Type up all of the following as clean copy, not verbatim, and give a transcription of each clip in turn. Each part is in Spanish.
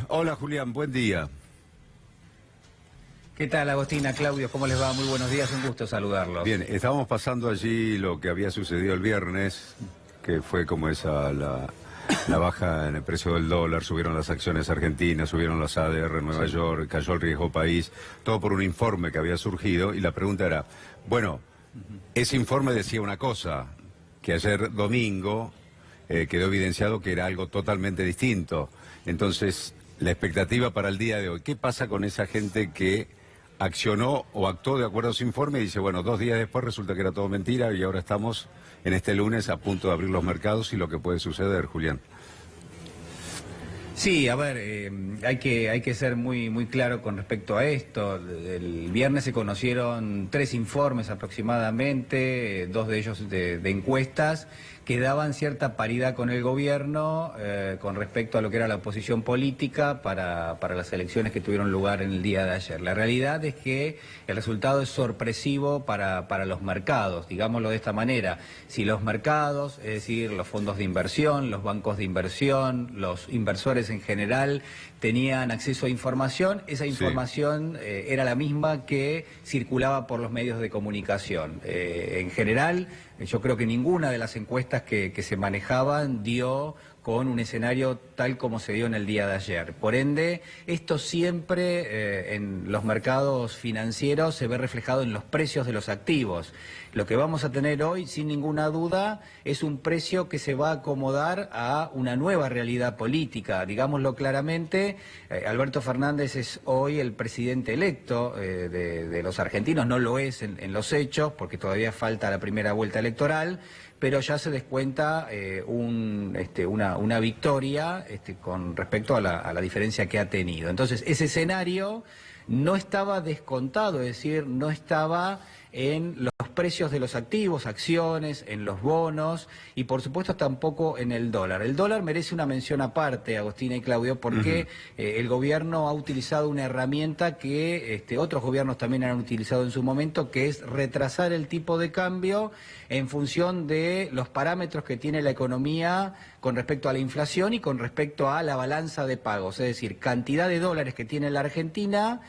Hola Julián, buen día. ¿Qué tal, Agostina, Claudio? ¿Cómo les va? Muy buenos días, un gusto saludarlos. Bien, estábamos pasando allí lo que había sucedido el viernes, que fue como la baja en el precio del dólar, subieron las acciones argentinas, subieron las ADR en Nueva York, cayó el riesgo país, todo por un informe que había surgido, y la pregunta era, bueno, ese informe decía una cosa, que ayer domingo quedó evidenciado que era algo totalmente distinto. Entonces, la expectativa para el día de hoy, ¿qué pasa con esa gente que accionó o actuó de acuerdo a su informe y dice, bueno, 2 días después resulta que era todo mentira y ahora estamos en este lunes a punto de abrir los mercados y lo que puede suceder, Julián? Sí, a ver, hay que ser muy claro con respecto a esto. El viernes se conocieron 3 informes aproximadamente, 2 de ellos de encuestas, que daban cierta paridad con el gobierno con respecto a lo que era la oposición política para las elecciones que tuvieron lugar en el día de ayer. La realidad es que el resultado es sorpresivo para los mercados, digámoslo de esta manera. Si los mercados, es decir, los fondos de inversión, los bancos de inversión, los inversores en general tenían acceso a información, esa información era la misma que circulaba por los medios de comunicación. En general, yo creo que ninguna de las encuestas que se manejaban dio con un escenario tal como se dio en el día de ayer. Por ende, esto siempre en los mercados financieros se ve reflejado en los precios de los activos. Lo que vamos a tener hoy, sin ninguna duda, es un precio que se va a acomodar a una nueva realidad política. Digámoslo claramente, Alberto Fernández es hoy el presidente electo de los argentinos, no lo es en los hechos, porque todavía falta la primera vuelta electoral, pero ya se descuenta una victoria con respecto a la diferencia que ha tenido. Entonces, ese escenario no estaba descontado, es decir, no estaba en los precios de los activos, acciones, en los bonos y por supuesto tampoco en el dólar. El dólar merece una mención aparte, Agostina y Claudio, porque el gobierno ha utilizado una herramienta que otros gobiernos también han utilizado en su momento, que es retrasar el tipo de cambio en función de los parámetros que tiene la economía con respecto a la inflación y con respecto a la balanza de pagos, es decir, cantidad de dólares que tiene la Argentina.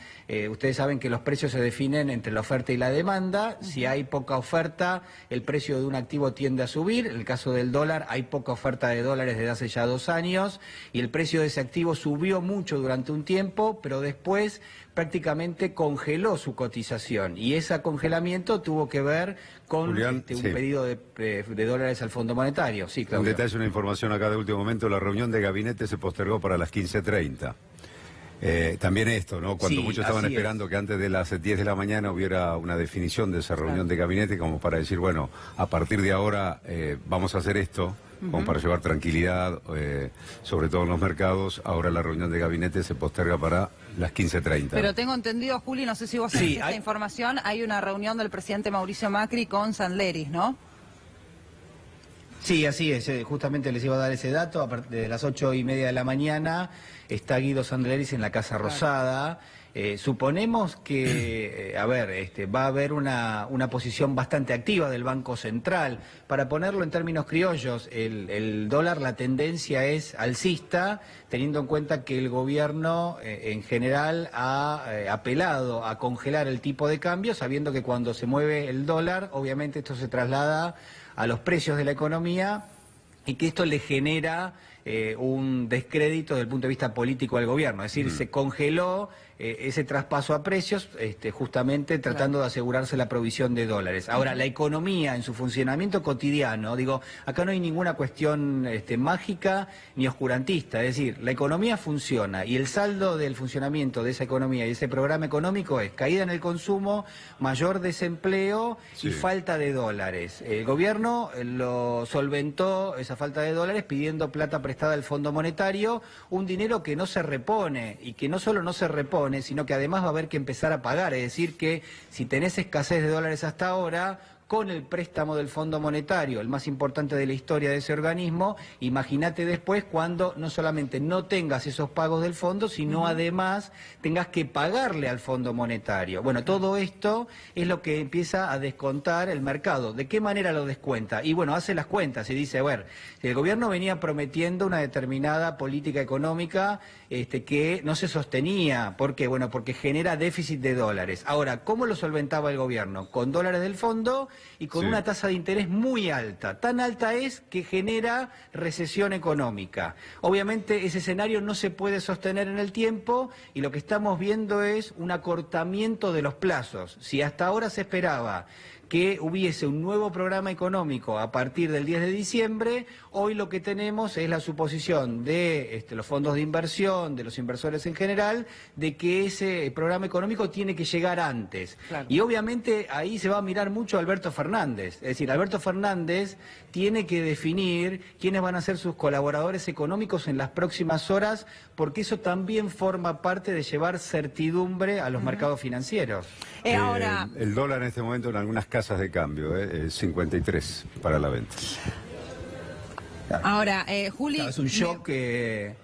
Ustedes saben que los precios se definen entre la oferta y la demanda. Si hay poca oferta, el precio de un activo tiende a subir. En el caso del dólar, hay poca oferta de dólares desde hace ya 2 años y el precio de ese activo subió mucho durante un tiempo, pero después prácticamente congeló su cotización y ese congelamiento tuvo que ver con Julián, un pedido de dólares al Fondo Monetario. Sí, Claudio. Un detalle, una información acá de último momento, la reunión de gabinete se postergó para las 15:30. También esto, ¿no? Cuando muchos estaban esperando que antes de las 10 de la mañana hubiera una definición de esa reunión de gabinete como para decir, bueno, a partir de ahora vamos a hacer esto, como para llevar tranquilidad, sobre todo en los mercados. Ahora la reunión de gabinete se posterga para las 15:30. Pero tengo entendido, Juli, no sé si vos tenés esta información, hay una reunión del presidente Mauricio Macri con Sandleris, ¿no? Sí, así es, justamente les iba a dar ese dato, a partir de las 8:30 de la mañana está Guido Sandleris en la Casa Rosada. Suponemos que, va a haber una posición bastante activa del Banco Central. Para ponerlo en términos criollos, el dólar, la tendencia es alcista, teniendo en cuenta que el gobierno en general ha apelado a congelar el tipo de cambio, sabiendo que cuando se mueve el dólar, obviamente esto se traslada a los precios de la economía y que esto le genera un descrédito desde el punto de vista político al gobierno. Es decir, se congeló ese traspaso a precios justamente tratando de asegurarse la provisión de dólares. Ahora, la economía en su funcionamiento cotidiano, digo, acá no hay ninguna cuestión mágica ni oscurantista. Es decir, la economía funciona y el saldo del funcionamiento de esa economía y ese programa económico es caída en el consumo, mayor desempleo y falta de dólares. El gobierno lo solventó esa falta de dólares pidiendo plata prestada al Fondo Monetario, un dinero que no se repone y que no solo no se repone, sino que además va a haber que empezar a pagar. Es decir, que si tenés escasez de dólares hasta ahora, con el préstamo del Fondo Monetario, el más importante de la historia de ese organismo. Imagínate después cuando no solamente no tengas esos pagos del fondo, sino además tengas que pagarle al Fondo Monetario. Bueno, todo esto es lo que empieza a descontar el mercado. ¿De qué manera lo descuenta? Y bueno, hace las cuentas y dice, bueno, el gobierno venía prometiendo una determinada política económica que no se sostenía. ¿Por qué? Bueno, porque genera déficit de dólares. Ahora, ¿cómo lo solventaba el gobierno? Con dólares del fondo y con una tasa de interés muy alta. Tan alta es que genera recesión económica. Obviamente ese escenario no se puede sostener en el tiempo y lo que estamos viendo es un acortamiento de los plazos. Si hasta ahora se esperaba que hubiese un nuevo programa económico a partir del 10 de diciembre, hoy lo que tenemos es la suposición de los fondos de inversión, de los inversores en general, de que ese programa económico tiene que llegar antes. Claro. Y obviamente ahí se va a mirar mucho a Alberto Fernández. Es decir, Alberto Fernández tiene que definir quiénes van a ser sus colaboradores económicos en las próximas horas, porque eso también forma parte de llevar certidumbre a los mercados financieros. Ahora... El dólar en este momento en algunas casas de cambio, 53 para la venta. Ahora, Juli... Claro, es un shock que...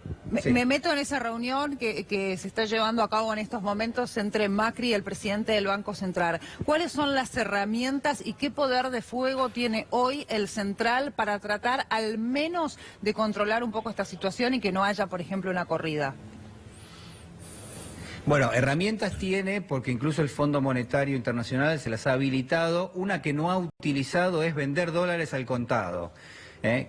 Me meto en esa reunión que se está llevando a cabo en estos momentos entre Macri y el presidente del Banco Central. ¿Cuáles son las herramientas y qué poder de fuego tiene hoy el Central para tratar al menos de controlar un poco esta situación y que no haya, por ejemplo, una corrida? Bueno, herramientas tiene porque incluso el Fondo Monetario Internacional se las ha habilitado. Una que no ha utilizado es vender dólares al contado.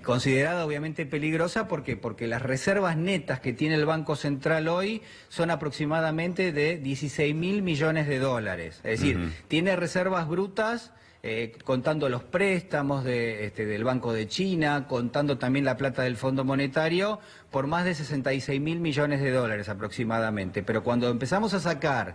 Considerada obviamente peligrosa porque las reservas netas que tiene el Banco Central hoy son aproximadamente de 16.000 millones de dólares. Es decir, tiene reservas brutas, contando los préstamos del Banco de China, contando también la plata del Fondo Monetario, por más de 66.000 millones de dólares aproximadamente. Pero cuando empezamos a sacar,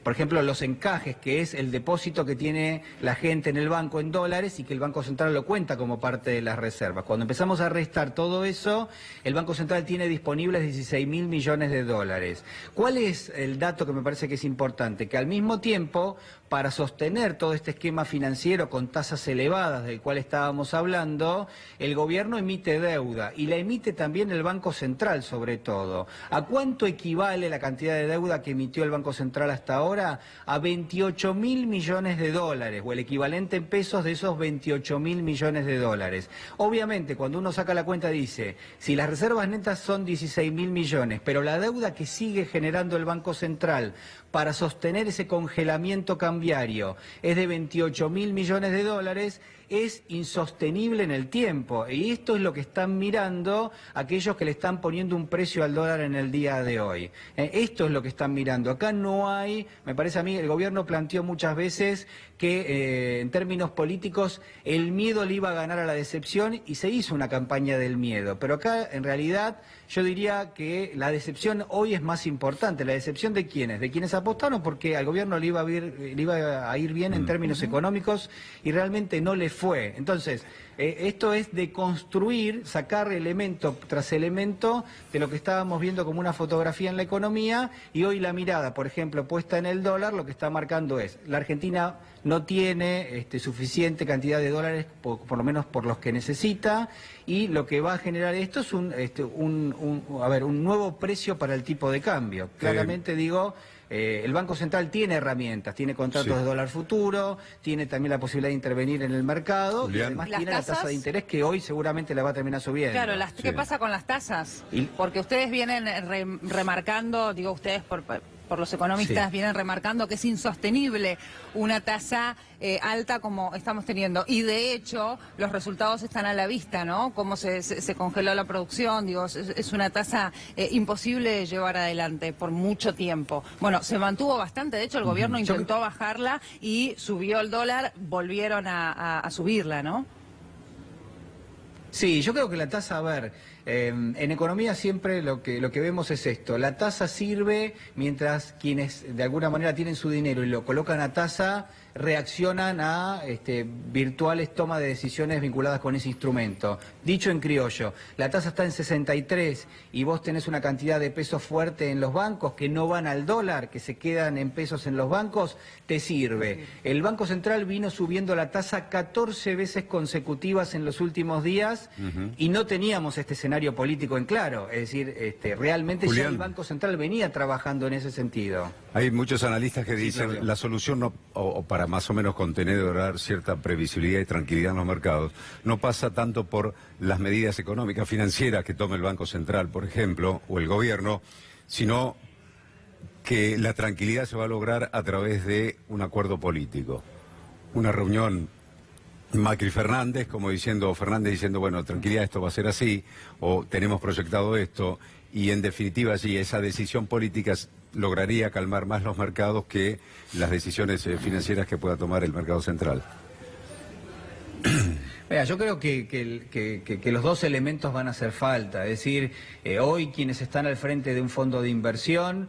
por ejemplo, los encajes, que es el depósito que tiene la gente en el banco en dólares y que el Banco Central lo cuenta como parte de las reservas, cuando empezamos a restar todo eso, el Banco Central tiene disponibles 16.000 millones de dólares. ¿Cuál es el dato que me parece que es importante? Que al mismo tiempo, para sostener todo este esquema financiero con tasas elevadas del cual estábamos hablando, el gobierno emite deuda y la emite también el Banco Central sobre todo. ¿A cuánto equivale la cantidad de deuda que emitió el Banco Central hasta ahora? A 28.000 millones de dólares, o el equivalente en pesos de esos 28.000 millones de dólares. Obviamente, cuando uno saca la cuenta dice, si las reservas netas son 16.000 millones, pero la deuda que sigue generando el Banco Central para sostener ese congelamiento cambiario es de 28.000 millones de dólares, es insostenible en el tiempo. Y esto es lo que están mirando aquellos que le están poniendo un precio al dólar en el día de hoy. Esto es lo que están mirando. Acá no hay, me parece a mí, el gobierno planteó muchas veces que en términos políticos el miedo le iba a ganar a la decepción y se hizo una campaña del miedo. Pero acá en realidad yo diría que la decepción hoy es más importante. ¿La decepción de quiénes? De quienes apostaron porque al gobierno le iba a ir bien en términos económicos y realmente no le fue. Entonces, esto es de construir, sacar elemento tras elemento de lo que estábamos viendo como una fotografía en la economía, y hoy la mirada, por ejemplo, puesta en el dólar, lo que está marcando es, la Argentina no tiene suficiente cantidad de dólares, por lo menos por los que necesita, y lo que va a generar esto es un nuevo precio para el tipo de cambio. Claramente digo... el Banco Central tiene herramientas, tiene contratos de dólar futuro, tiene también la posibilidad de intervenir en el mercado, y además tiene la tasa de interés que hoy seguramente la va a terminar subiendo. Claro, ¿qué pasa con las tasas? Porque ustedes vienen remarcando, digo ustedes por los economistas vienen remarcando que es insostenible una tasa alta como estamos teniendo. Y de hecho, los resultados están a la vista, ¿no? Cómo se congeló la producción, digo, es una tasa imposible de llevar adelante por mucho tiempo. Bueno, se mantuvo bastante, de hecho el gobierno intentó bajarla y subió el dólar, volvieron a subirla, ¿no? Sí, yo creo que la tasa, En economía siempre lo que vemos es esto. La tasa sirve mientras quienes de alguna manera tienen su dinero y lo colocan a tasa reaccionan a virtuales tomas de decisiones vinculadas con ese instrumento. Dicho en criollo, la tasa está en 63 y vos tenés una cantidad de pesos fuerte en los bancos que no van al dólar, que se quedan en pesos en los bancos, te sirve. El Banco Central vino subiendo la tasa 14 veces consecutivas en los últimos días y no teníamos este escenario político en claro. Es decir, realmente Julián, ya el Banco Central venía trabajando en ese sentido. Hay muchos analistas que dicen Claudio. la solución no, o para más o menos contener y dar cierta previsibilidad y tranquilidad en los mercados, no pasa tanto por las medidas económicas financieras que tome el Banco Central, por ejemplo, o el gobierno, sino que la tranquilidad se va a lograr a través de un acuerdo político. Una reunión Macri-Fernández, como diciendo, Fernández diciendo, bueno, tranquilidad, esto va a ser así, o tenemos proyectado esto, y en definitiva, sí, esa decisión política lograría calmar más los mercados que las decisiones financieras que pueda tomar el mercado central. Mira, yo creo que los dos elementos van a hacer falta. Es decir, hoy quienes están al frente de un fondo de inversión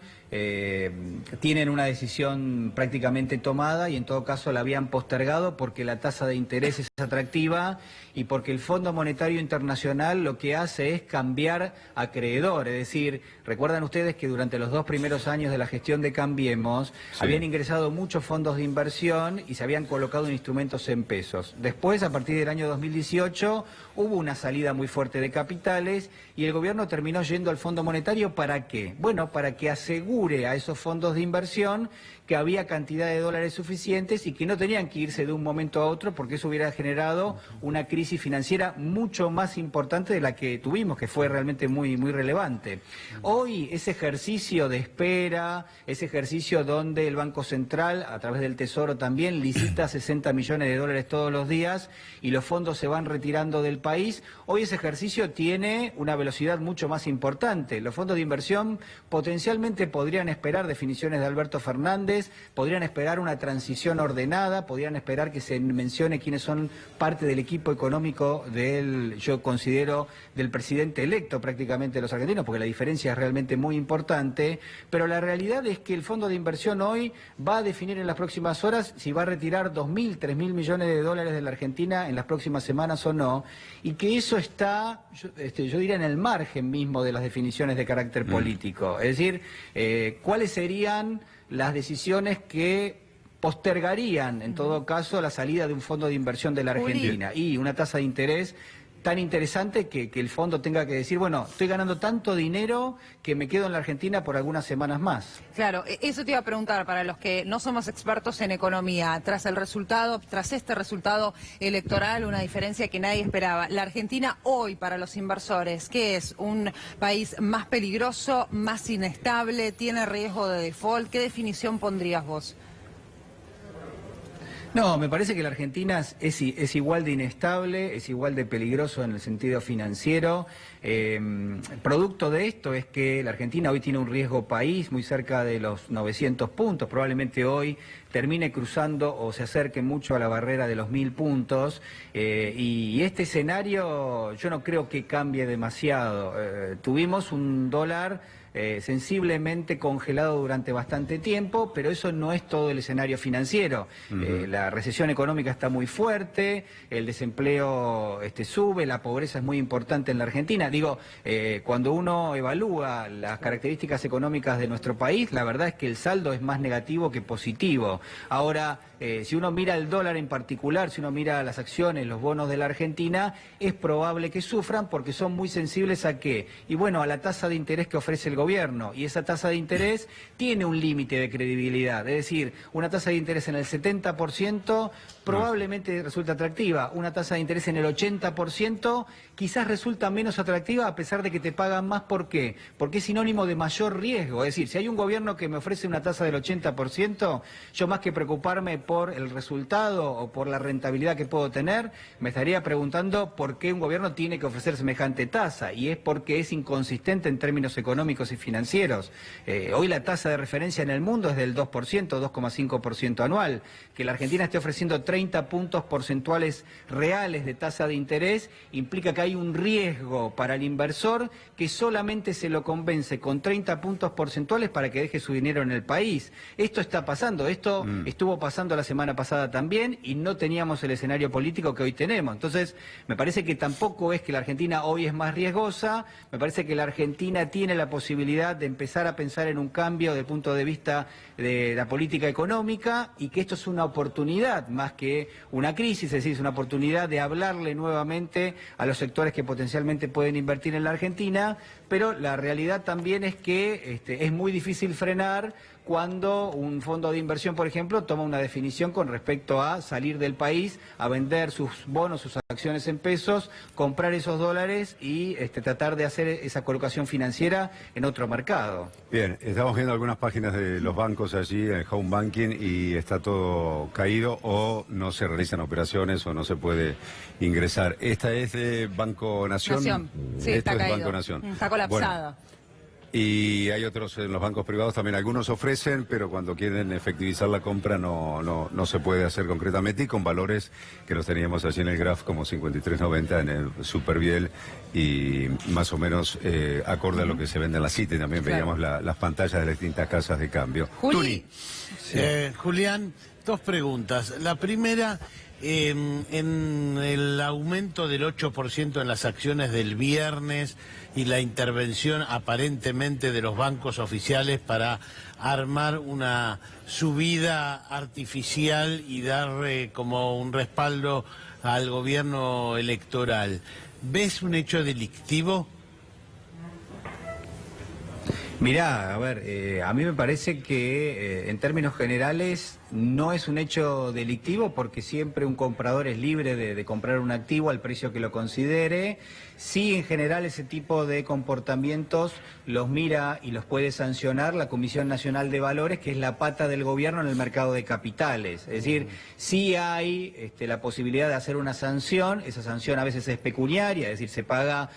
tienen una decisión prácticamente tomada y en todo caso la habían postergado porque la tasa de interés es atractiva y porque el Fondo Monetario Internacional lo que hace es cambiar acreedor. Es decir, recuerdan ustedes que durante los 2 primeros años de la gestión de Cambiemos habían ingresado muchos fondos de inversión y se habían colocado en instrumentos en pesos. Después, a partir del año 2018, hubo una salida muy fuerte de capitales y el gobierno terminó yendo al Fondo Monetario ¿para qué? Bueno, para que asegure a esos fondos de inversión que había cantidad de dólares suficientes y que no tenían que irse de un momento a otro porque eso hubiera generado una crisis financiera mucho más importante de la que tuvimos, que fue realmente muy relevante. Hoy ese ejercicio de espera, ese ejercicio donde el Banco Central, a través del Tesoro también, licita 60 millones de dólares todos los días y los fondos se van retirando del país, hoy ese ejercicio tiene una velocidad mucho más importante. Los fondos de inversión potencialmente podrían esperar definiciones de Alberto Fernández, podrían esperar una transición ordenada, podrían esperar que se mencione quiénes son parte del equipo económico del, yo considero, del presidente electo prácticamente de los argentinos, porque la diferencia es realmente muy importante, pero la realidad es que el fondo de inversión hoy va a definir en las próximas horas si va a retirar 2.000, 3.000 millones de dólares de la Argentina en las próximas semanas o no, y que eso está, yo diría, en el margen mismo de las definiciones de carácter político. Es decir, ¿cuáles serían las decisiones que postergarían, en todo caso, la salida de un fondo de inversión de la Argentina? Y una tasa de interés tan interesante que el fondo tenga que decir, bueno, estoy ganando tanto dinero que me quedo en la Argentina por algunas semanas más. Claro, eso te iba a preguntar, para los que no somos expertos en economía, tras este resultado electoral, una diferencia que nadie esperaba. La Argentina hoy, para los inversores, ¿qué es? ¿Un país más peligroso, más inestable, tiene riesgo de default? ¿Qué definición pondrías vos? No, me parece que la Argentina es igual de inestable, es igual de peligroso en el sentido financiero. Producto de esto es que la Argentina hoy tiene un riesgo país muy cerca de los 900 puntos, probablemente hoy termine cruzando o se acerque mucho a la barrera de los 1.000 puntos y este escenario yo no creo que cambie demasiado. Tuvimos un dólar sensiblemente congelado durante bastante tiempo, pero eso no es todo el escenario financiero. La recesión económica está muy fuerte, el desempleo sube, la pobreza es muy importante en la Argentina. Digo, cuando uno evalúa las características económicas de nuestro país, la verdad es que el saldo es más negativo que positivo. Ahora, si uno mira el dólar en particular, si uno mira las acciones, los bonos de la Argentina, es probable que sufran porque son muy sensibles ¿a qué? Y bueno, a la tasa de interés que ofrece el gobierno. Y esa tasa de interés tiene un límite de credibilidad. Es decir, una tasa de interés en el 70% probablemente resulta atractiva. Una tasa de interés en el 80% quizás resulta menos atractiva a pesar de que te pagan más. ¿Por qué? Porque es sinónimo de mayor riesgo. Es decir, si hay un gobierno que me ofrece una tasa del 80%, yo más que preocuparme por el resultado o por la rentabilidad que puedo tener, me estaría preguntando por qué un gobierno tiene que ofrecer semejante tasa. Y es porque es inconsistente en términos económicos y financieros. Hoy la tasa de referencia en el mundo es del 2%, 2,5% anual. Que la Argentina esté ofreciendo 30 puntos porcentuales reales de tasa de interés implica que hay un riesgo para el inversor que solamente se lo convence con 30 puntos porcentuales para que deje su dinero en el país. Esto está pasando, esto estuvo pasando la semana pasada también y no teníamos el escenario político que hoy tenemos. Entonces, me parece que tampoco es que la Argentina hoy es más riesgosa, me parece que la Argentina tiene la posibilidad de empezar a pensar en un cambio desde el punto de vista de la política económica y que esto es una oportunidad más que una crisis, es decir, es una oportunidad de hablarle nuevamente a los sectores que potencialmente pueden invertir en la Argentina, pero la realidad también es que es muy difícil frenar cuando un fondo de inversión, por ejemplo, toma una definición con respecto a salir del país, a vender sus bonos, sus acciones en pesos, comprar esos dólares y tratar de hacer esa colocación financiera en otro mercado. Bien, estamos viendo algunas páginas de los bancos allí, en home banking, y está todo caído o no se realizan operaciones o no se puede ingresar. Esta es de Banco Nación. Sí, Esto está es caído. Banco Nación. Está colapsado. Bueno, y hay otros en los bancos privados también, algunos ofrecen, pero cuando quieren efectivizar la compra no se puede hacer concretamente y con valores que los teníamos allí en el graph como 53.90 en el Superbiel y más o menos acorde a lo que se vende en la Citi. También veíamos las pantallas de las distintas casas de cambio. Juli. Julián, dos preguntas. La primera, en el aumento del 8% en las acciones del viernes y la intervención aparentemente de los bancos oficiales para armar una subida artificial y dar como un respaldo al gobierno electoral, ¿ves un hecho delictivo? Mirá, a ver, a mí me parece que en términos generales no es un hecho delictivo porque siempre un comprador es libre de comprar un activo al precio que lo considere. Sí, en general ese tipo de comportamientos los mira y los puede sancionar la Comisión Nacional de Valores, que es la pata del gobierno en el mercado de capitales. Es decir, sí hay la posibilidad de hacer una sanción, esa sanción a veces es pecuniaria, es decir, se paga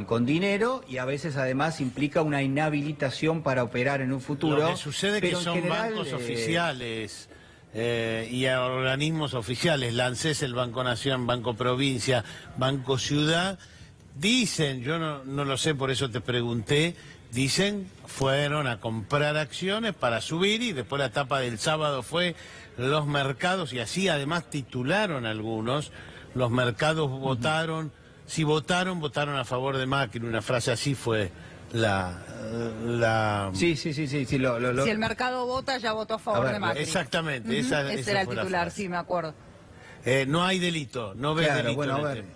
con dinero y a veces además implica una inhabilitación para operar en un futuro. Lo que sucede es que son general, bancos oficiales y organismos oficiales, la ANSES, el Banco Nación, Banco Provincia, Banco Ciudad, dicen, yo no lo sé, por eso te pregunté, dicen fueron a comprar acciones para subir y después la etapa del sábado fue los mercados y así además titularon algunos, los mercados votaron, si votaron a favor de Macri, una frase así fue Sí. Si el mercado vota, ya votó a favor de Macri. Exactamente, Ese esa era el fue la titular, frase. sí, me acuerdo. No hay delito, no ves Claro, delito. bueno, en a el ver. tema.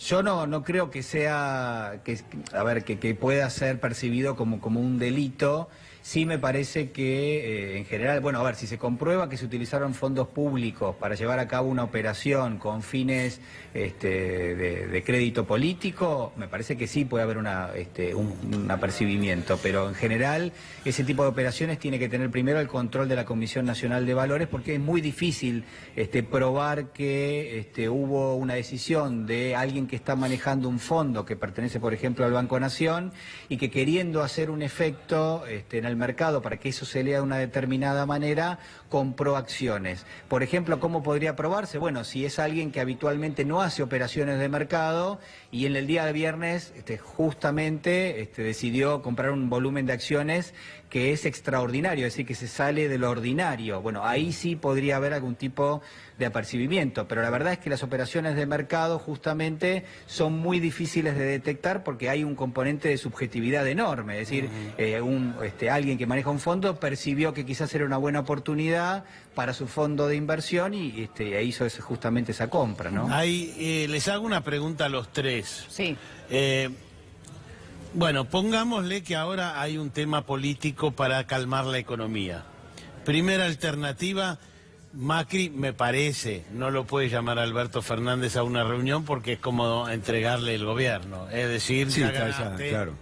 Yo no creo que sea, que pueda ser percibido como un delito. Sí me parece que en general, bueno, a ver, si se comprueba que se utilizaron fondos públicos para llevar a cabo una operación con fines de crédito político, me parece que sí puede haber un apercibimiento, pero en general ese tipo de operaciones tiene que tener primero el control de la Comisión Nacional de Valores porque es muy difícil probar que hubo una decisión de alguien que está manejando un fondo que pertenece, por ejemplo, al Banco Nación y que queriendo hacer un efecto en el mercado para que eso se lea de una determinada manera, compró acciones. Por ejemplo, ¿cómo podría probarse? Bueno, si es alguien que habitualmente no hace operaciones de mercado y en el día de viernes justamente decidió comprar un volumen de acciones que es extraordinario, es decir, que se sale de lo ordinario. Bueno, ahí sí podría haber algún tipo de apercibimiento, pero la verdad es que las operaciones de mercado justamente son muy difíciles de detectar porque hay un componente de subjetividad enorme, es decir, alguien que maneja un fondo percibió que quizás era una buena oportunidad para su fondo de inversión y hizo justamente esa compra, ¿no? Les hago una pregunta a los tres. Sí. Bueno, pongámosle que ahora hay un tema político para calmar la economía. Primera alternativa, Macri, me parece, no lo puede llamar Alberto Fernández a una reunión porque es como entregarle el gobierno. Es decir, Sí, ya está, ganaste, claro.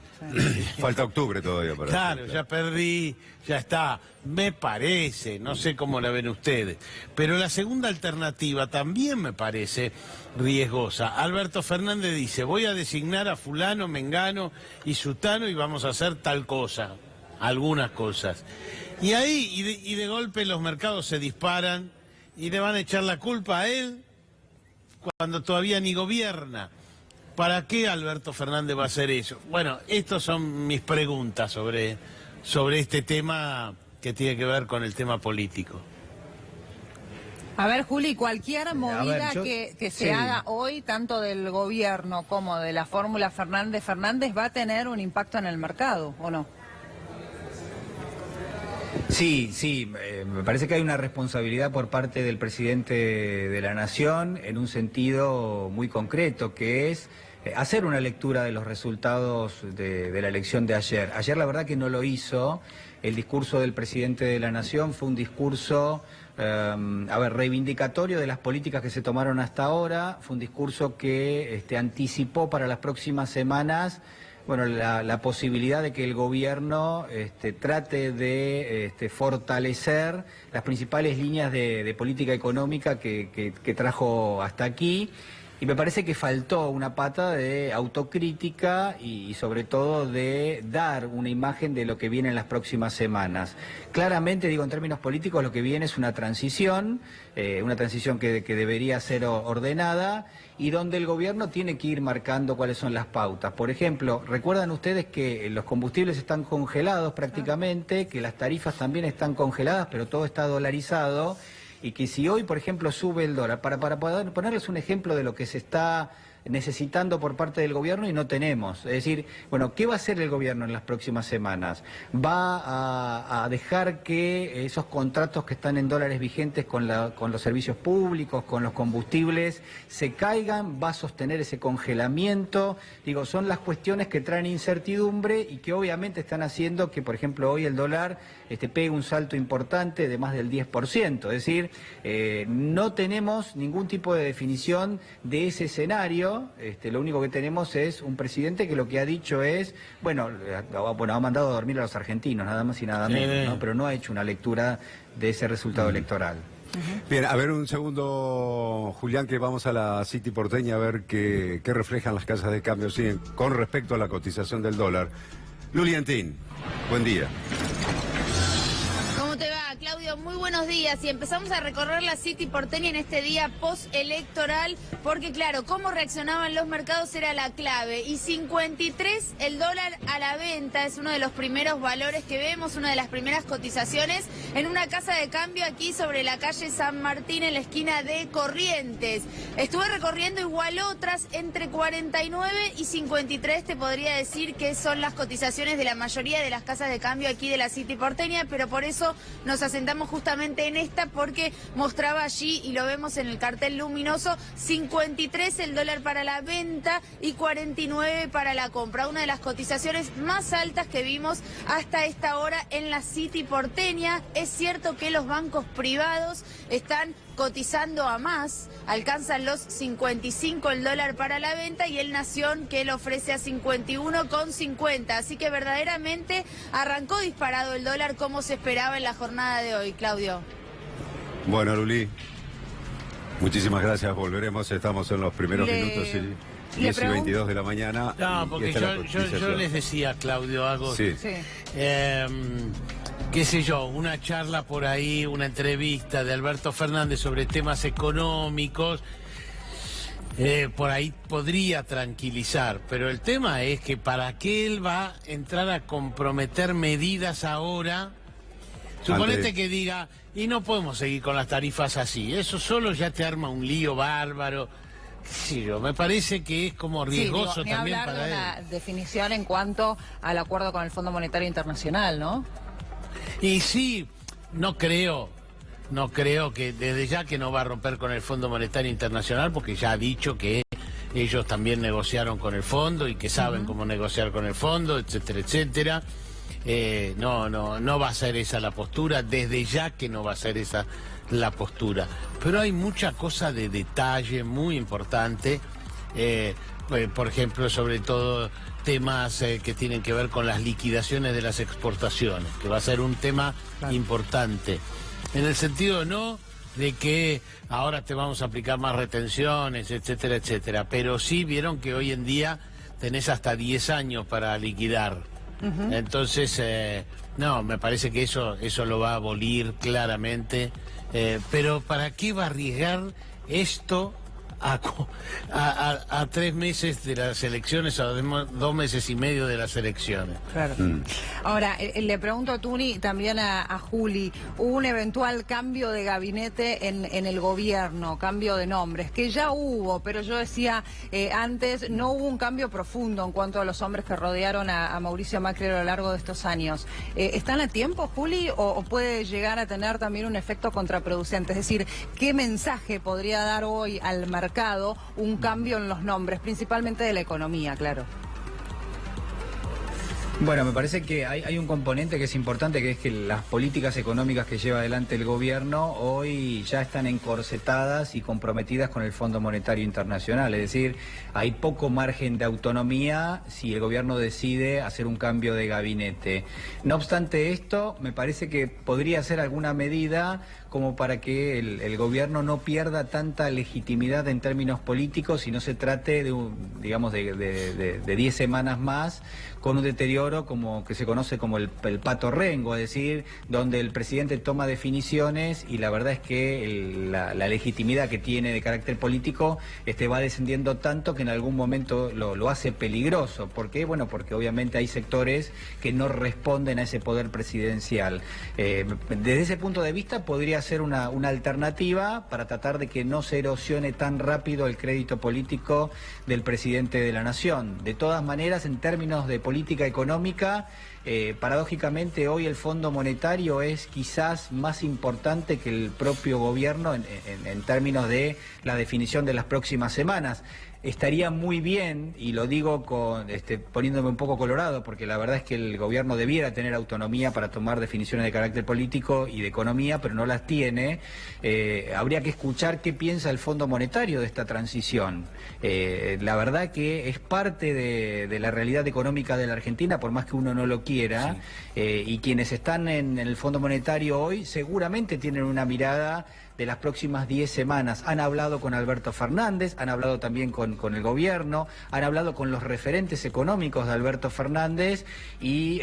Falta octubre todavía para Claro, hacer. ya perdí, ya está. Me parece, no sé cómo la ven ustedes, pero la segunda alternativa también me parece riesgosa. Alberto Fernández dice, voy a designar a fulano, mengano y sutano y vamos a hacer tal cosa, algunas cosas. Y ahí, y de golpe los mercados se disparan y le van a echar la culpa a él cuando todavía ni gobierna. ¿Para qué Alberto Fernández va a hacer eso? Bueno, estas son mis preguntas sobre este tema que tiene que ver con el tema político. A ver, Juli, cualquier movida yo- que se sí. haga hoy, tanto del gobierno como de la fórmula Fernández-Fernández, va a tener un impacto en el mercado, ¿o no? Sí, me parece que hay una responsabilidad por parte del presidente de la Nación en un sentido muy concreto, que es hacer una lectura de los resultados de la elección de ayer. Ayer la verdad que no lo hizo. El discurso del presidente de la Nación fue un discurso, reivindicatorio de las políticas que se tomaron hasta ahora. Fue un discurso que anticipó para las próximas semanas la posibilidad de que el gobierno trate de fortalecer las principales líneas de política económica que trajo hasta aquí. Y me parece que faltó una pata de autocrítica y sobre todo de dar una imagen de lo que viene en las próximas semanas. Claramente, digo, en términos políticos, lo que viene es una transición que debería ser ordenada y donde el gobierno tiene que ir marcando cuáles son las pautas. Por ejemplo, recuerdan ustedes que los combustibles están congelados prácticamente, que las tarifas también están congeladas, pero todo está dolarizado. Y que si hoy, por ejemplo, sube el dólar, para poder ponerles un ejemplo de lo que se está necesitando por parte del gobierno y no tenemos. Es decir, bueno, ¿qué va a hacer el gobierno en las próximas semanas? ¿Va a dejar que esos contratos que están en dólares vigentes con los servicios públicos, con los combustibles, se caigan? ¿Va a sostener ese congelamiento? Digo, son las cuestiones que traen incertidumbre y que obviamente están haciendo que, por ejemplo, hoy el dólar pegue un salto importante de más del 10%. Es decir, no tenemos ningún tipo de definición de ese escenario. Lo único que tenemos es un presidente que lo que ha dicho es, ha mandado a dormir a los argentinos, nada más y nada menos, ¿no? Pero no ha hecho una lectura de ese resultado electoral. Bien, a ver un segundo, Julián, que vamos a la City porteña a ver qué reflejan las casas de cambio con respecto a la cotización del dólar. Luliantín, buen día. ¿Cómo te va, Claudio? Muy buenos días. Y empezamos a recorrer la City porteña en este día postelectoral, porque claro, cómo reaccionaban los mercados era la clave. Y 53 el dólar a la venta es uno de los primeros valores que vemos, una de las primeras cotizaciones en una casa de cambio aquí sobre la calle San Martín, en la esquina de Corrientes. Estuve recorriendo igual otras, entre 49 y 53 te podría decir que son las cotizaciones de la mayoría de las casas de cambio aquí de la City porteña, pero por eso nos asentamos justamente en esta, porque mostraba allí, y lo vemos en el cartel luminoso, 53 el dólar para la venta y 49 para la compra. Una de las cotizaciones más altas que vimos hasta esta hora en la City porteña. Es cierto que los bancos privados están cotizando a más, alcanzan los 55 el dólar para la venta y el Nación que lo ofrece a 51,50. Así que verdaderamente arrancó disparado el dólar como se esperaba en la jornada de hoy, Claudio. Bueno, Luli, muchísimas gracias, volveremos, estamos en los primeros minutos, 10 y 22 de la mañana. No, y porque esta es la yo cotización. les decía, Claudio, hago... Sí. Sí. Qué sé yo, una charla por ahí, una entrevista de Alberto Fernández sobre temas económicos, por ahí podría tranquilizar, pero el tema es que para qué él va a entrar a comprometer medidas ahora. Suponete que diga, y no podemos seguir con las tarifas así, eso solo ya te arma un lío bárbaro. Sí, me parece que es como riesgoso ni también hablar para de él. una definición en cuanto al acuerdo con el Fondo Monetario Internacional, ¿no? Y sí, no creo que desde ya que no va a romper con el Fondo Monetario Internacional, porque ya ha dicho que ellos también negociaron con el fondo y que saben cómo negociar con el fondo, etcétera, etcétera. No va a ser esa la postura, desde ya que no va a ser esa la postura. Pero hay mucha cosa de detalle muy importante. por ejemplo, sobre todo temas que tienen que ver con las liquidaciones de las exportaciones, que va a ser un tema importante. En el sentido no de que ahora te vamos a aplicar más retenciones, etcétera, etcétera, pero sí vieron que hoy en día tenés hasta 10 años para liquidar. Entonces, no, me parece que eso lo va a abolir claramente, pero ¿para qué va a arriesgar esto a 3 meses de las elecciones, a 2 meses y medio de las elecciones? Claro. Ahora, le pregunto a Tuni, también a Juli, hubo un eventual cambio de gabinete en el gobierno, cambio de nombres, que ya hubo, pero yo decía antes, no hubo un cambio profundo en cuanto a los hombres que rodearon a Mauricio Macri a lo largo de estos años. ¿Están a tiempo, Juli, o puede llegar a tener también un efecto contraproducente? Es decir, ¿qué mensaje podría dar hoy al mercado un cambio en los nombres, principalmente de la economía, claro? Bueno, me parece que hay un componente que es importante, que es que las políticas económicas que lleva adelante el gobierno hoy ya están encorsetadas y comprometidas con el Fondo Monetario Internacional. Es decir, hay poco margen de autonomía si el gobierno decide hacer un cambio de gabinete. No obstante esto, me parece que podría ser alguna medida como para que el gobierno no pierda tanta legitimidad en términos políticos y no se trate de, digamos, de 10 semanas más con un deterioro como que se conoce como el pato rengo, es decir, donde el presidente toma definiciones y la verdad es que la legitimidad que tiene de carácter político va descendiendo tanto que en algún momento lo hace peligroso. ¿Por qué? Bueno, porque obviamente hay sectores que no responden a ese poder presidencial. Desde ese punto de vista podría ser una alternativa para tratar de que no se erosione tan rápido el crédito político del presidente de la nación. De todas maneras, en términos de política económica, paradójicamente hoy el Fondo Monetario es quizás más importante que el propio gobierno en términos de la definición de las próximas semanas. Estaría muy bien, y lo digo poniéndome un poco colorado, porque la verdad es que el gobierno debiera tener autonomía para tomar definiciones de carácter político y de economía, pero no las tiene. Habría que escuchar qué piensa el Fondo Monetario de esta transición. La verdad que es parte de la realidad económica de la Argentina, por más que uno no lo quiera, y quienes están en el Fondo Monetario hoy seguramente tienen una mirada de las próximas 10 semanas. Han hablado con Alberto Fernández, han hablado también con el gobierno, han hablado con los referentes económicos de Alberto Fernández y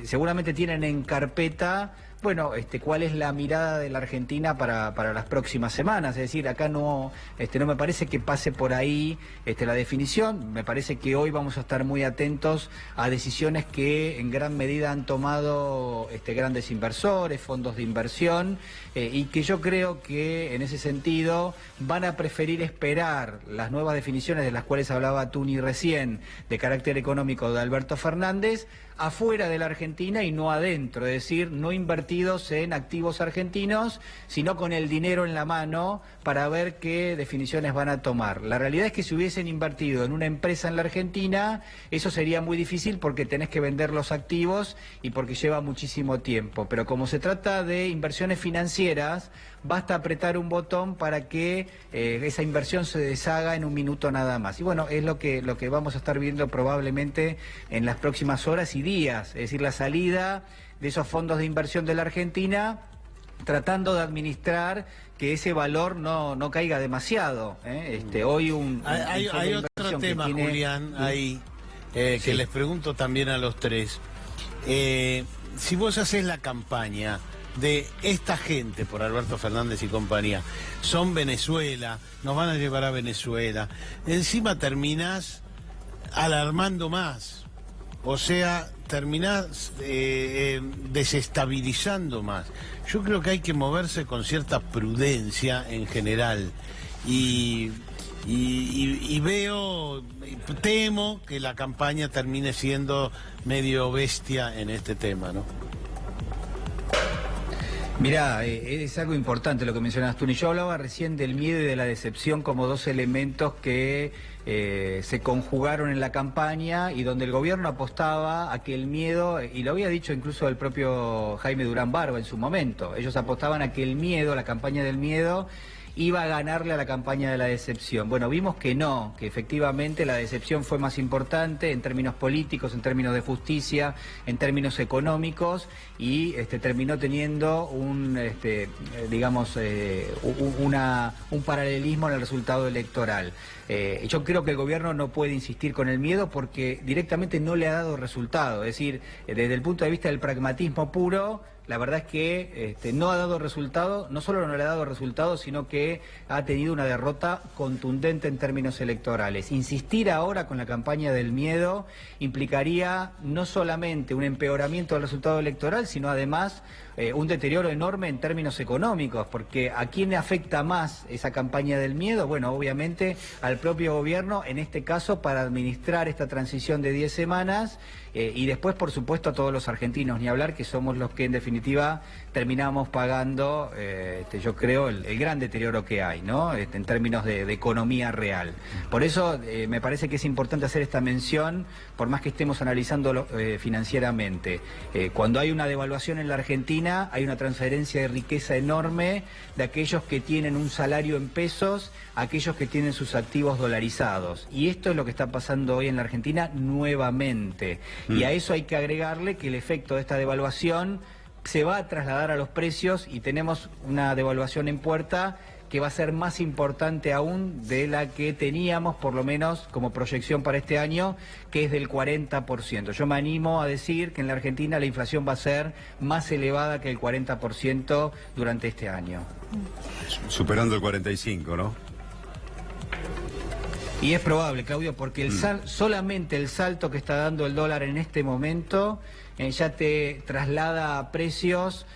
seguramente tienen en carpeta, bueno, cuál es la mirada de la Argentina para las próximas semanas. Es decir, acá no me parece que pase por ahí la definición. Me parece que hoy vamos a estar muy atentos a decisiones que en gran medida han tomado grandes inversores, fondos de inversión, y que yo creo que en ese sentido van a preferir esperar las nuevas definiciones de las cuales hablaba Tuni recién, de carácter económico de Alberto Fernández, afuera de la Argentina y no adentro, es decir, no invertidos en activos argentinos, sino con el dinero en la mano para ver qué definiciones van a tomar. La realidad es que si hubiesen invertido en una empresa en la Argentina, eso sería muy difícil porque tenés que vender los activos y porque lleva muchísimo tiempo. Pero como se trata de inversiones financieras, basta apretar un botón para que esa inversión se deshaga en un minuto nada más. Y bueno, es lo que vamos a estar viendo probablemente en las próximas horas y días, es decir, la salida de esos fondos de inversión de la Argentina, tratando de administrar que ese valor no caiga demasiado. Hoy hay otro tema, tiene... Julián, ahí, que les pregunto también a los tres. Si vos haces la campaña de esta gente por Alberto Fernández y compañía, son Venezuela, nos van a llevar a Venezuela, encima terminás alarmando más, o sea, terminás desestabilizando más. Yo creo que hay que moverse con cierta prudencia en general y temo que la campaña termine siendo medio bestia en este tema, ¿no? Mirá, es algo importante lo que mencionas tú. Y yo hablaba recién del miedo y de la decepción como dos elementos que se conjugaron en la campaña y donde el gobierno apostaba a que el miedo, y lo había dicho incluso el propio Jaime Durán Barba en su momento, ellos apostaban a que el miedo, la campaña del miedo, iba a ganarle a la campaña de la decepción. Bueno, vimos que no, que efectivamente la decepción fue más importante en términos políticos, en términos de justicia, en términos económicos, y terminó teniendo un paralelismo en el resultado electoral. Yo creo que el gobierno no puede insistir con el miedo porque directamente no le ha dado resultado. Es decir, desde el punto de vista del pragmatismo puro, la verdad es que no ha dado resultado, no solo no le ha dado resultado, sino que ha tenido una derrota contundente en términos electorales. Insistir ahora con la campaña del miedo implicaría no solamente un empeoramiento del resultado electoral, sino además un deterioro enorme en términos económicos, porque ¿a quién afecta más esa campaña del miedo? Bueno, obviamente al propio gobierno, en este caso para administrar esta transición de 10 semanas, y después, por supuesto, a todos los argentinos, ni hablar, que somos los que en definitiva terminamos pagando, yo creo, el gran deterioro que hay, ¿no? En términos de economía real. Por eso me parece que es importante hacer esta mención, por más que estemos analizándolo financieramente. Cuando hay una devaluación en la Argentina, hay una transferencia de riqueza enorme de aquellos que tienen un salario en pesos a aquellos que tienen sus activos dolarizados. Y esto es lo que está pasando hoy en la Argentina nuevamente. Y a eso hay que agregarle que el efecto de esta devaluación se va a trasladar a los precios y tenemos una devaluación en puerta que va a ser más importante aún de la que teníamos, por lo menos como proyección para este año, que es del 40%. Yo me animo a decir que en la Argentina la inflación va a ser más elevada que el 40% durante este año. Superando el 45%, ¿no? Y es probable, Claudio, porque solamente el salto que está dando el dólar en este momento ya te traslada a precios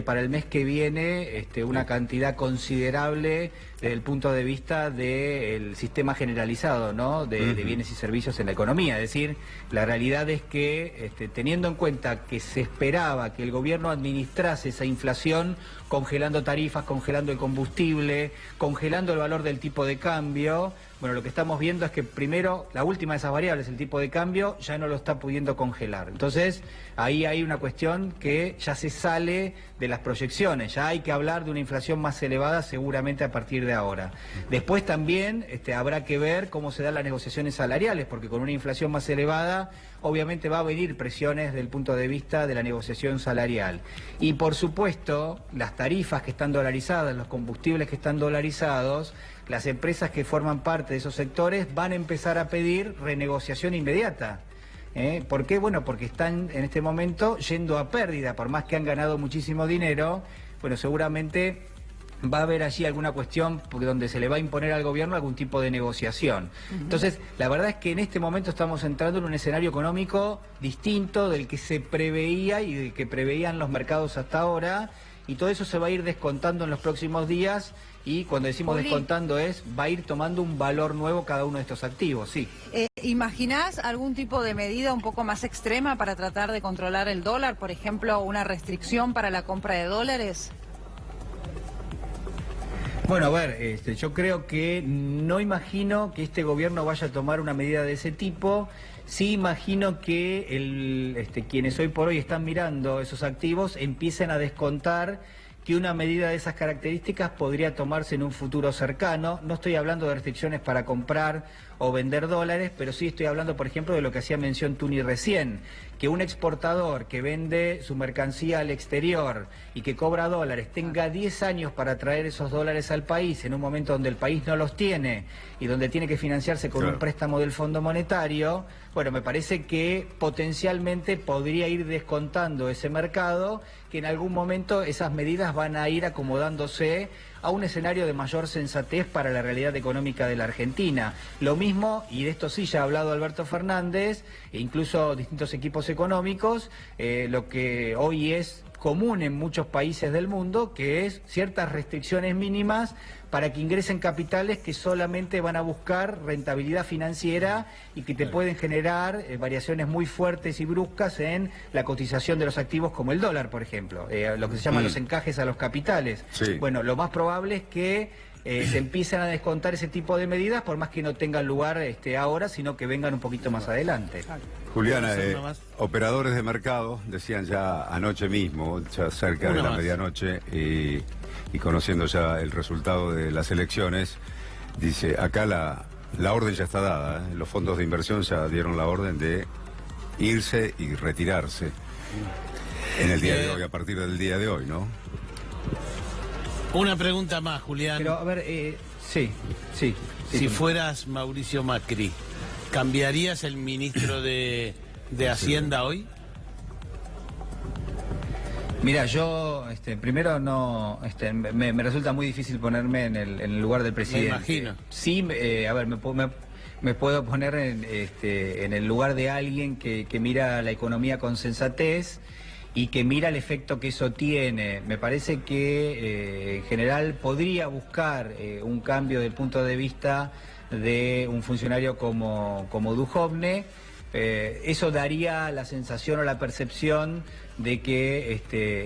para el mes que viene una cantidad considerable desde el punto de vista del sistema generalizado, ¿no? de bienes y servicios en la economía. Es decir, la realidad es que teniendo en cuenta que se esperaba que el gobierno administrase esa inflación congelando tarifas, congelando el combustible, congelando el valor del tipo de cambio, bueno, lo que estamos viendo es que primero, la última de esas variables, el tipo de cambio, ya no lo está pudiendo congelar. Entonces, ahí hay una cuestión que ya se sale de las proyecciones, ya hay que hablar de una inflación más elevada seguramente a partir de ahora. Después también habrá que ver cómo se dan las negociaciones salariales, porque con una inflación más elevada, obviamente va a venir presiones desde el punto de vista de la negociación salarial. Y por supuesto, las tarifas que están dolarizadas, los combustibles que están dolarizados, las empresas que forman parte de esos sectores van a empezar a pedir renegociación inmediata. ¿Por qué? Bueno, porque están en este momento yendo a pérdida, por más que han ganado muchísimo dinero. Bueno, seguramente va a haber allí alguna cuestión donde se le va a imponer al gobierno algún tipo de negociación. Entonces, la verdad es que en este momento estamos entrando en un escenario económico distinto del que se preveía y del que preveían los mercados hasta ahora, y todo eso se va a ir descontando en los próximos días. Y cuando decimos descontando va a ir tomando un valor nuevo cada uno de estos activos, sí. ¿Imaginás algún tipo de medida un poco más extrema para tratar de controlar el dólar? Por ejemplo, una restricción para la compra de dólares. Bueno, a ver, yo creo que no imagino que este gobierno vaya a tomar una medida de ese tipo. Sí imagino que quienes hoy por hoy están mirando esos activos empiecen a descontar que una medida de esas características podría tomarse en un futuro cercano. No estoy hablando de restricciones para comprar o vender dólares, pero sí estoy hablando, por ejemplo, de lo que hacía mención Tuni recién, que un exportador que vende su mercancía al exterior y que cobra dólares tenga 10 años para traer esos dólares al país en un momento donde el país no los tiene y donde tiene que financiarse con un préstamo del Fondo Monetario. Bueno, me parece que potencialmente podría ir descontando ese mercado, que en algún momento esas medidas van a ir acomodándose a un escenario de mayor sensatez para la realidad económica de la Argentina. Lo mismo, y de esto sí ya ha hablado Alberto Fernández, e incluso distintos equipos económicos, lo que hoy es común en muchos países del mundo, que es ciertas restricciones mínimas para que ingresen capitales que solamente van a buscar rentabilidad financiera y que te pueden generar variaciones muy fuertes y bruscas en la cotización de los activos, como el dólar, por ejemplo, lo que se llaman los encajes a los capitales. Sí. Bueno, lo más probable es que se empiezan a descontar ese tipo de medidas, por más que no tengan lugar ahora, sino que vengan un poquito más adelante. Juliana, operadores de mercado decían ya anoche mismo, ya cerca de la medianoche, y conociendo ya el resultado de las elecciones, dice, acá la orden ya está dada, los fondos de inversión ya dieron la orden de irse y retirarse en el día de hoy, a partir del día de hoy, ¿no? Una pregunta más, Julián. Pero, a ver, sí. Si fueras Mauricio Macri, ¿cambiarías el ministro de Hacienda hoy? Mira, yo primero no, me resulta muy difícil ponerme en el lugar del presidente. Me imagino. Sí, a ver, me puedo poner en el lugar de alguien que mira la economía con sensatez y que mira el efecto que eso tiene. Me parece que en general podría buscar un cambio del punto de vista de un funcionario como Duhovne. Eso daría la sensación o la percepción de que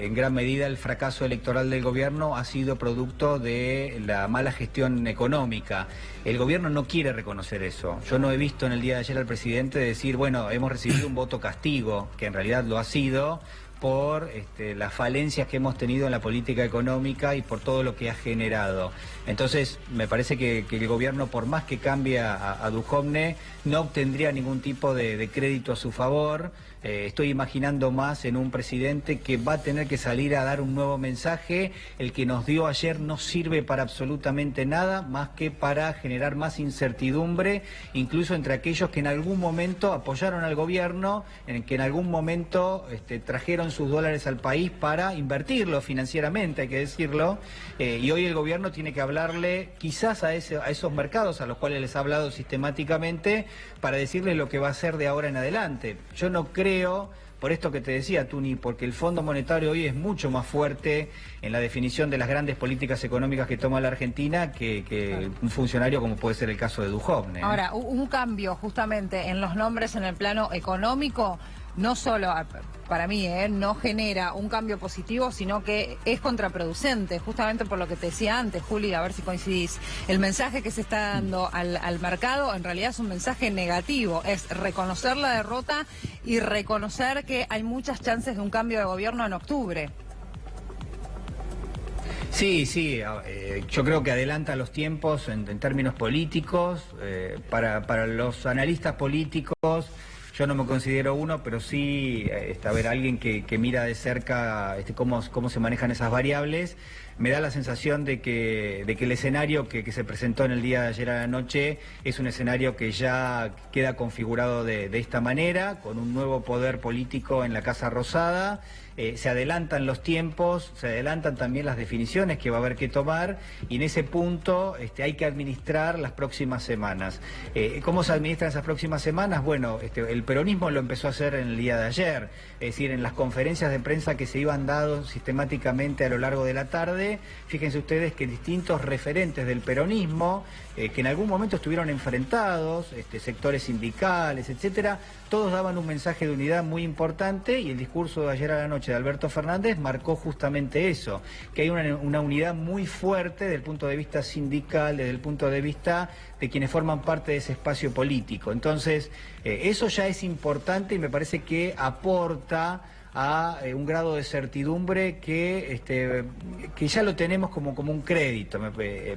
en gran medida el fracaso electoral del gobierno ha sido producto de la mala gestión económica. El gobierno no quiere reconocer eso. Yo no he visto en el día de ayer al presidente decir, bueno, hemos recibido un voto castigo, que en realidad lo ha sido, por las falencias que hemos tenido en la política económica y por todo lo que ha generado. Entonces, me parece que el gobierno, por más que cambie a Duhovne, no obtendría ningún tipo de crédito a su favor. Estoy imaginando más en un presidente que va a tener que salir a dar un nuevo mensaje. El que nos dio ayer no sirve para absolutamente nada, más que para generar más incertidumbre, incluso entre aquellos que en algún momento apoyaron al gobierno, en que en algún momento trajeron sus dólares al país para invertirlo financieramente, hay que decirlo, y hoy el gobierno tiene que hablarle quizás a esos mercados a los cuales les ha hablado sistemáticamente para decirles lo que va a hacer de ahora en adelante. Yo no creo, por esto que te decía, Tuni, porque el Fondo Monetario hoy es mucho más fuerte en la definición de las grandes políticas económicas que toma la Argentina que un funcionario como puede ser el caso de Duhovne. Ahora, un cambio justamente en los nombres en el plano económico, no solo, para mí, no genera un cambio positivo, sino que es contraproducente, justamente por lo que te decía antes, Juli, a ver si coincidís. El mensaje que se está dando al mercado en realidad es un mensaje negativo, es reconocer la derrota y reconocer que hay muchas chances de un cambio de gobierno en octubre. Sí, yo creo que adelanta los tiempos en términos políticos, para los analistas políticos. Yo no me considero uno, pero sí, a ver, alguien que mira de cerca cómo se manejan esas variables, me da la sensación de que el escenario que se presentó en el día de ayer a la noche es un escenario que ya queda configurado de esta manera, con un nuevo poder político en la Casa Rosada. Se adelantan los tiempos, se adelantan también las definiciones que va a haber que tomar, y en ese punto hay que administrar las próximas semanas. ¿Cómo se administran esas próximas semanas? Bueno, el peronismo lo empezó a hacer en el día de ayer, es decir, en las conferencias de prensa que se iban dando sistemáticamente a lo largo de la tarde. Fíjense ustedes que distintos referentes del peronismo, que en algún momento estuvieron enfrentados, sectores sindicales, etcétera, todos daban un mensaje de unidad muy importante, y el discurso de ayer a la noche de Alberto Fernández marcó justamente eso, que hay una unidad muy fuerte desde el punto de vista sindical, desde el punto de vista de quienes forman parte de ese espacio político. Entonces, eso ya es importante y me parece que aporta a un grado de certidumbre que ya lo tenemos como un crédito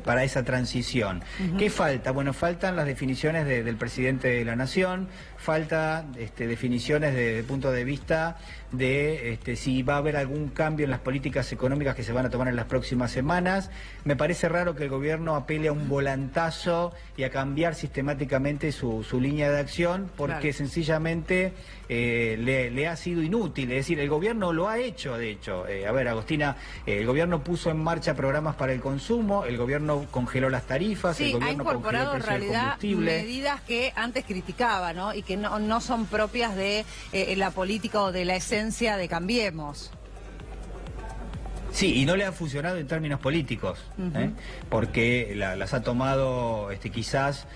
para esa transición. ¿Qué falta? Bueno, faltan las definiciones del presidente de la Nación, falta definiciones desde el punto de vista de si va a haber algún cambio en las políticas económicas que se van a tomar en las próximas semanas. Me parece raro que el gobierno apele a un volantazo y a cambiar sistemáticamente su línea de acción, porque sencillamente le ha sido inútil. Es decir, el gobierno lo ha hecho, de hecho. A ver, Agostina, el gobierno puso en marcha programas para el consumo, el gobierno congeló las tarifas, el gobierno congeló el precio del combustible. Medidas que antes criticaba, ¿no? Y que no son propias de la política o de la esencia de Cambiemos. Sí, y no le ha funcionado en términos políticos, porque las ha tomado quizás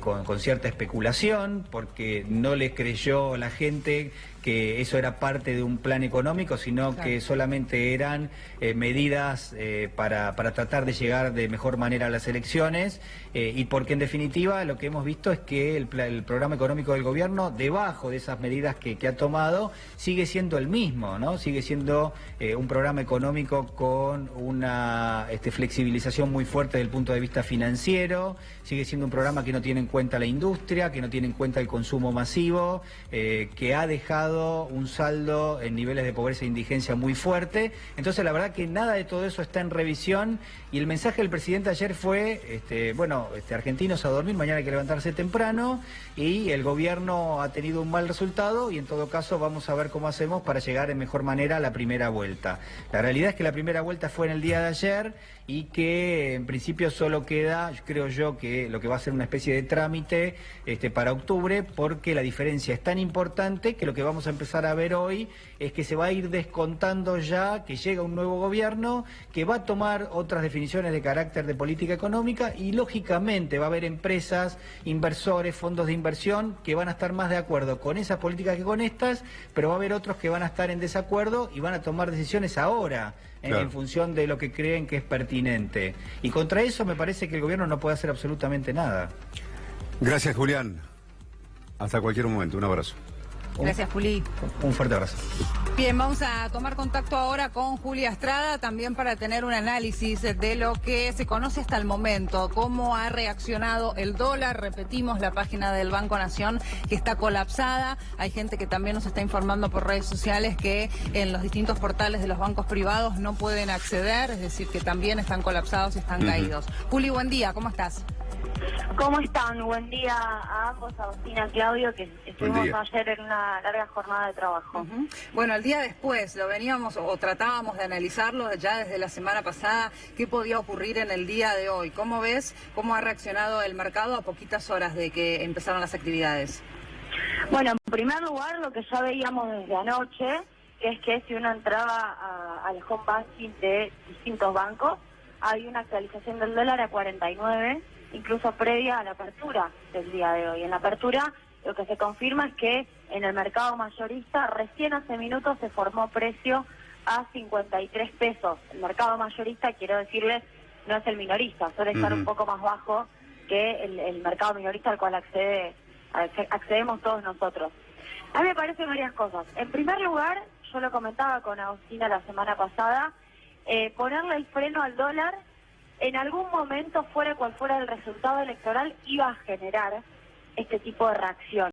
con cierta especulación, porque no le creyó la gente que eso era parte de un plan económico, sino que solamente eran medidas para tratar de llegar de mejor manera a las elecciones, y porque en definitiva lo que hemos visto es que el programa económico del gobierno, debajo de esas medidas que ha tomado, sigue siendo el mismo, ¿no? Sigue siendo un programa económico con una flexibilización muy fuerte desde el punto de vista financiero, sigue siendo un programa que no tiene en cuenta la industria, que no tiene en cuenta el consumo masivo, que ha dejado un saldo en niveles de pobreza e indigencia muy fuerte. Entonces la verdad que nada de todo eso está en revisión, y el mensaje del presidente ayer fue, argentinos a dormir, mañana hay que levantarse temprano, y el gobierno ha tenido un mal resultado, y en todo caso vamos a ver cómo hacemos para llegar de mejor manera a la primera vuelta. La realidad es que la primera vuelta fue en el día de ayer, y que en principio solo queda, creo yo, que lo que va a ser una especie de trámite para octubre, porque la diferencia es tan importante que lo que vamos a empezar a ver hoy es que se va a ir descontando ya que llega un nuevo gobierno que va a tomar otras definiciones de carácter de política económica, y lógicamente va a haber empresas, inversores, fondos de inversión que van a estar más de acuerdo con esas políticas que con estas, pero va a haber otros que van a estar en desacuerdo y van a tomar decisiones ahora, claro, en función de lo que creen que es pertinente. Y contra eso me parece que el gobierno no puede hacer absolutamente nada. Gracias, Julián. Hasta cualquier momento. Un abrazo. Gracias, Juli. Un fuerte abrazo. Bien, vamos a tomar contacto ahora con Julia Estrada, también para tener un análisis de lo que se conoce hasta el momento, cómo ha reaccionado el dólar. Repetimos, la página del Banco Nación que está colapsada. Hay gente que también nos está informando por redes sociales que en los distintos portales de los bancos privados no pueden acceder, es decir, que también están colapsados y están caídos. Juli, buen día, ¿cómo estás? ¿Cómo están? Buen día a ambos, a Agustina, a Claudio, que estuvimos ayer en una larga jornada de trabajo. Bueno, el día después lo veníamos o tratábamos de analizarlo ya desde la semana pasada, qué podía ocurrir en el día de hoy. ¿Cómo ves cómo ha reaccionado el mercado a poquitas horas de que empezaron las actividades? Bueno, en primer lugar, lo que ya veíamos desde anoche, que es que si uno entraba al home banking de distintos bancos, hay una actualización del dólar a 49, incluso previa a la apertura del día de hoy. En la apertura lo que se confirma es que en el mercado mayorista recién hace minutos se formó precio a 53 pesos. El mercado mayorista, quiero decirles, no es el minorista, suele estar un poco más bajo que el mercado minorista al cual accedemos todos nosotros. A mí me parecen varias cosas. En primer lugar, yo lo comentaba con Agustina la semana pasada, ponerle el freno al dólar en algún momento, fuera cual fuera el resultado electoral, iba a generar este tipo de reacción.